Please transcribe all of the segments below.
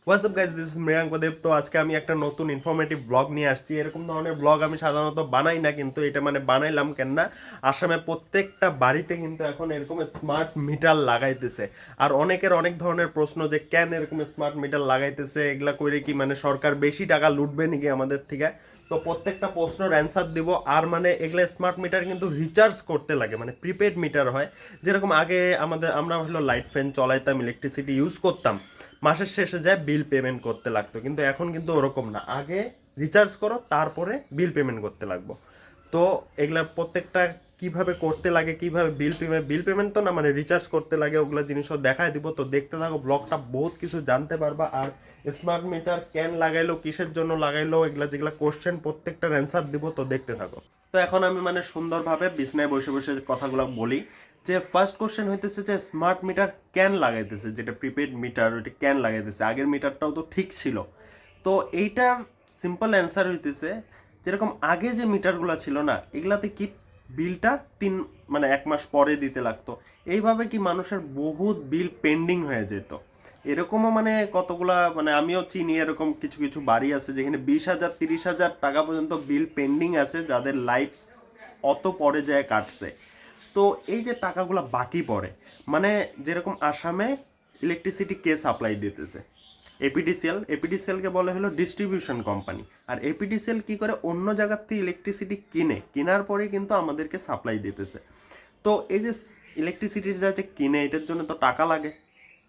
WhatsApp guys, this is Mriganka Dev. তো আজকে আমি একটা নতুন ইনফরমেটিভ ব্লগ নিয়ে আসছি। এরকম ধরনের ব্লগ আমি সাধারণত বানাই না, কিন্তু এটা মানে বানাইলাম কেন না, আসামে প্রত্যেকটা বাড়িতে কিন্তু এখন এরকম স্মার্ট মিটার লাগাইতেছে। আর অনেকের অনেক ধরনের প্রশ্ন যে কেন এরকম স্মার্ট মিটার লাগাইতেছে, এগুলা করে কি মানে সরকার বেশি টাকা লুটবে নাকি আমাদের থেকে। তো প্রত্যেকটা প্রশ্নের অ্যান্সার দিব। আর মানে এগুলা স্মার্ট মিটার কিন্তু রিচার্জ করতে লাগে, মানে প্রিপেড মিটার হয়। যেরকম আগে আমরা হলো লাইট ফ্যান চলাইতাম, ইলেকট্রিসিটি ইউজ করতাম, মাসের শেষে যায় বিল পেমেন্ট করতে লাগতো। কিন্তু এখন কিন্তু ওরকম না, আগে রিচার্জ করো তারপরে বিল পেমেন্ট করতে লাগবো। তো এগুলা প্রত্যেকটা কিভাবে করতে লাগে, কিভাবে বিল পেমেন্ট তো না, মানে রিচার্জ করতে লাগে, ওগুলো জিনিসও দেখায় দিব। তো দেখতে থাকো ব্লগটা, বহুত কিছু জানতে পারবা। আর স্মার্ট মিটার কেন লাগাইলো, কিসের জন্য লাগাইলো, এগুলা যেগুলা কোশ্চেন প্রত্যেকটার অ্যান্সার দিব। তো দেখতে থাকো। তো এখন আমি মানে সুন্দরভাবে বিছনায় বসে বসে কথাগুলো বলি। যে ফার্স্ট কোশ্চেন হইতেছে যে স্মার্ট মিটার কেন লাগাইতেছে, যেটা প্রিপেড মিটার ওইটা কেন লাগাইতেছে, আগের মিটারটাও তো ঠিক ছিল। তো এইটার সিম্পল অ্যান্সার হইতেছে, যেরকম আগে যে মিটারগুলো ছিল না, এগুলাতে কি বিলটা মানে 1 মাস পরে দিতে লাগতো। এইভাবে কি মানুষের বহুত বিল পেন্ডিং হয়ে যেত। এরকমও মানে কতগুলা, মানে আমিও চিনি এরকম কিছু কিছু বাড়ি আছে যেখানে 20,000 30,000 টাকা পর্যন্ত বিল পেন্ডিং আছে, যাদের লাইট অত পরে যায় কাটছে। তো এই যে টাকাগুলো বাকি পড়ে, মানে যেরকম আসামে ইলেকট্রিসিটি কে সাপ্লাই দিতেছে, এপিডিসিএলকে বলে হলো ডিস্ট্রিবিউশন কোম্পানি। আর এপিডিসিএল কি করে, অন্য জায়গার থেকে ইলেকট্রিসিটি কেনার পরে কিন্তু আমাদেরকে সাপ্লাই দিতেছে। তো এই যে ইলেকট্রিসিটিটা যে কিনে, এটার জন্য তো টাকা লাগে।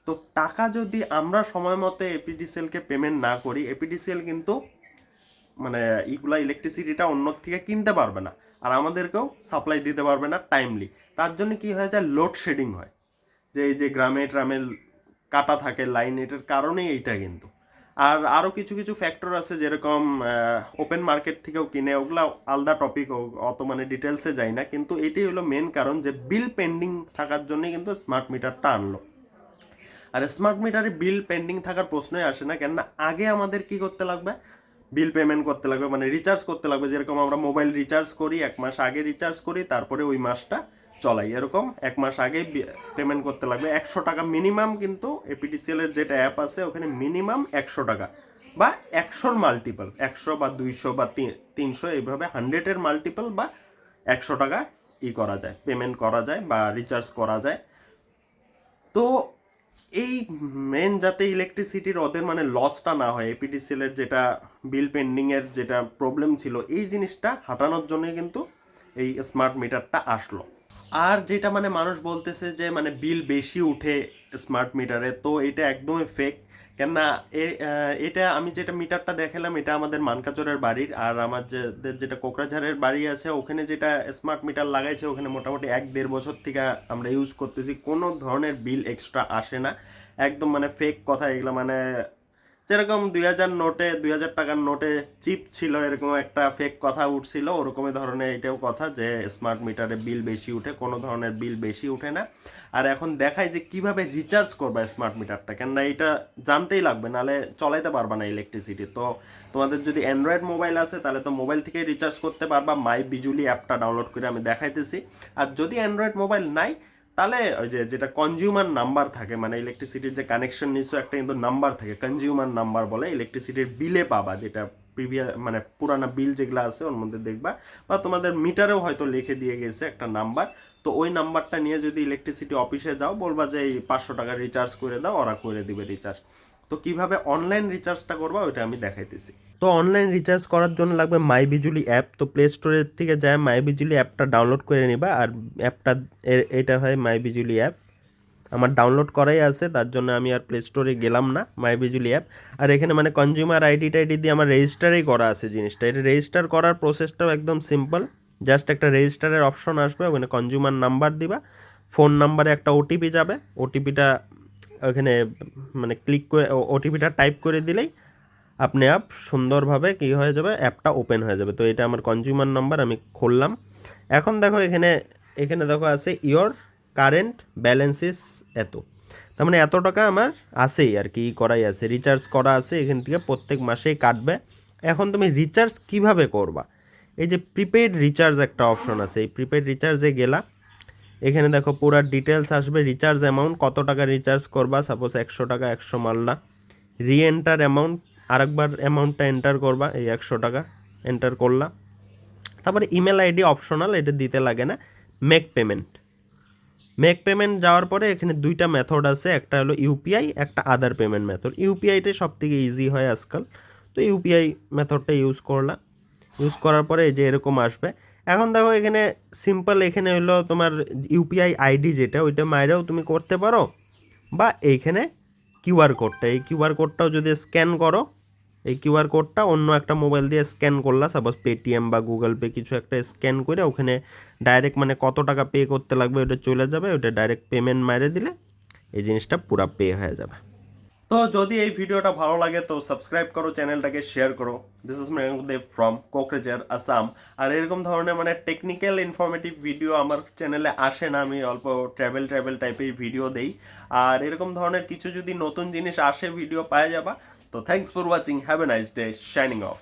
তো টাকা যদি আমরা সময় মতো এপিডিসিএলকে পেমেন্ট না করি, এপিডিসিএল কিন্তু মানে এইগুলা ইলেকট্রিসিটিটা অন্য থেকে কিনতে পারবে না, আর আমাদেরকেও সাপ্লাই দিতে পারবে না টাইমলি। তার জন্য কি হয়ে যায়, লোডশেডিং হয়। যে এই যে গ্রামে ট্রামে কাটা থাকে লাইন, এটার কারণেই এইটা কিন্তু। আর আরও কিছু কিছু ফ্যাক্টর আছে, যেরকম ওপেন মার্কেট থেকেও কিনে, ওগুলা আলাদা টপিক, অত মানে ডিটেলসে যায় না। কিন্তু এটাই হলো মেন কারণ, যে বিল পেন্ডিং থাকার জন্যই কিন্তু স্মার্ট মিটারটা আনলো। আর স্মার্ট মিটারে বিল পেন্ডিং থাকার প্রশ্নই আসে না, কেননা আগে আমাদের কি করতে লাগবে, বিল পেমেন্ট করতে লাগবে, মানে রিচার্জ করতে লাগবে। যেরকম আমরা মোবাইল রিচার্জ করি, 1 মাস আগে রিচার্জ করি, তারপরে ওই মাসটা চলাই, এরকম 1 মাস আগে পেমেন্ট করতে লাগবে 100 টাকা মিনিমাম। কিন্তু এপিডিসিএল এর যেটা অ্যাপ আছে, ওখানে মিনিমাম 100 টাকা বা 100-র মাল্টিপল, 100 বা 200 বা 300, এইভাবে 100-এর মাল্টিপল বা 100 টাকা করা যায়, পেমেন্ট করা যায় বা রিচার্জ করা যায়। তো এই মেন যাতে ইলেকট্রিসিটির ওদের মানে লসটা না হয়, এপিডিসিএল এর যেটা বিল পেন্ডিং এর যেটা প্রবলেম ছিল, এই জিনিসটা হাঁটানোর জন্য কিন্তু এই স্মার্ট মিটারটা আসলো। আর যেটা মানে মানুষ বলতেছে যে মানে বিল বেশি উঠে স্মার্ট মিটারে, তো এটা একদমই ফেক। কেননা এটা আমি যেটা মিটারটা দেখালাম, এটা আমাদের মানকাচরের বাড়ির। আর আমার যেটা কোকরাঝাড়ের বাড়ি আছে, ওখানে যেটা স্মার্ট মিটার লাগাইছে, ওখানে মোটামুটি 1-1.5 বছর থেকে আমরা ইউজ করতেছি, কোনো ধরনের বিল এক্সট্রা আসে না। একদম মানে ফেক কথা এগুলো। মানে যেরকম 2,000 টাকার নোটে চিপ ছিল, এরকম একটা ফেক কথা উঠছিল, ওরকমই ধরনের এটাও কথা যে স্মার্ট মিটারে বিল বেশি উঠে, কোনো ধরনের বিল বেশি উঠে না। আর এখন দেখায় যে কিভাবে রিচার্জ করবা স্মার্ট মিটারটা, কেননা এটা জানতেই লাগবে, নাহলে চলাইতে পারবা না ইলেকট্রিসিটি। তো তোমাদের যদি অ্যান্ড্রয়েড মোবাইল আছে, তাহলে তো মোবাইল থেকে রিচার্জ করতে পারবা, মাই বিজুলি অ্যাপটা ডাউনলোড করে আমি দেখাইতেছি। আর যদি অ্যান্ড্রয়েড মোবাইল নাই, তাহলে ওই যে যেটা কনজিউমার নাম্বার থাকে, মানে ইলেকট্রিসিটির যে কানেকশন নিশ্চয় একটা কিন্তু নাম্বার থাকে, কনজিউমার নাম্বার বলে, ইলেকট্রিসিটির বিলে পাবা, যেটা প্রিভিয়াস মানে পুরানা বিল যেগুলো আছে ওর মধ্যে দেখবা, বা তোমাদের মিটারেও হয়তো লিখে দিয়ে গেছে একটা নাম্বার। তো ওই নাম্বারটা নিয়ে যদি ইলেকট্রিসিটি অফিসে যাও, বলবা যে এই 500 টাকা রিচার্জ করে দাও, ওরা করে দিবে রিচার্জ। তো কিভাবে অনলাইন রিচার্জটা করবা ওইটা আমি দেখাইতেছি। তো অনলাইন রিচার্জ করার জন্য লাগবে মাই বিজুলি অ্যাপ। তো প্লে স্টোরের থেকে যায় মাই বিজুলি অ্যাপটা ডাউনলোড করে নিবা। আর অ্যাপটা এটা হয় মাই বিজুলি অ্যাপ, আমার ডাউনলোড করাই আছে, তার জন্য আমি আর প্লে স্টোরে গেলাম না, মাই বিজুলি অ্যাপ। আর এখানে মানে কনজিউমার আইডি টাইডি দিয়ে আমার রেজিস্টারই করা আছে জিনিসটা। এটা রেজিস্টার করার প্রসেসটাও একদম সিম্পল। জাস্ট একটা রেজিস্টারের অপশন আসবে, ওখানে কনজিউমার নাম্বার দিবা, ফোন নাম্বারে একটা ওটিপি যাবে, ওটিপিটা ওখানে মানে ক্লিক করে ওটিপিটা টাইপ করে দিলেই আপনি আপ সুন্দরভাবে কী হয়ে যাবে, অ্যাপটা ওপেন হয়ে যাবে। তো এটা আমার কনজিউমার নাম্বার, আমি খুললাম। এখন দেখো এখানে এখানে দেখো আছে ইয়োর কারেন্ট ব্যালেন্স ইস এত, তার মানে এত টাকা আমার আছেই আর কি, করাই আছে, রিচার্জ করা আছে, এখান থেকে প্রত্যেক মাসেই কাটবে। এখন তুমি রিচার্জ কিভাবে করবা, এই যে প্রিপেড রিচার্জ একটা অপশন আছে, এই প্রিপেড রিচার্জে গেলা, এখানে দেখো পুরো ডিটেলস আসবে, রিচার্জ অ্যামাউন্ট কত টাকা রিচার্জ করবা, সাপোজ 100 টাকা, 100 মারলা, রি এন্টার অ্যামাউন্ট, আরেকবার অ্যামাউন্টটা এন্টার করবা, এই 100 টাকা এন্টার করলা। তারপরে ইমেল আইডি অপশনাল, এটা দিতে লাগে না। মেক পেমেন্ট, মেক পেমেন্ট যাওয়ার পরে এখানে দুইটা মেথড আছে, একটা হলো ইউপিআই, একটা আদার পেমেন্ট মেথড। ইউপিআইটাই সব থেকে ইজি হয় আজকাল, তো ইউপিআই মেথডটা ইউজ করলা। ইউজ করার পরে এই যে এরকম আসবে। এখন দেখো এখানে সিম্পল, এখানে হলো তোমার ইউপিআই আইডি যেটা, ওইটা মাইরেও তুমি করতে পারো, বা এইখানে কিউআর কোডটা, এই কিউআর কোডটাও যদি স্ক্যান করো, এই কিউআর কোডটা অন্য একটা মোবাইল দিয়ে স্ক্যান করলা, সাপোজ পেটিএম বা গুগল পে কিছু একটা স্ক্যান করে ওখানে ডাইরেক্ট মানে কত টাকা পে করতে লাগবে ওটা চলে যাবে, ওটা ডাইরেক্ট পেমেন্ট মাইরে দিলে এই জিনিসটা পুরা পে হয়ে যাবে। তো যদি এই ভিডিওটা ভালো লাগে তো সাবস্ক্রাইব করো, চ্যানেলটাকে শেয়ার করো। This is Mrigankadev from Kokrajhar, Assam. আর এরকম ধরনের মানে টেকনিক্যাল ইনফরমেটিভ ভিডিও আমার চ্যানেলে আসে না, আমি অল্প ট্রাভেল টাইপের ভিডিও দেই। আর এরকম ধরনের কিছু যদি নতুন জিনিস আসে ভিডিও পাওয়া যাবা। তো thanks for watching, have a nice day, shining of.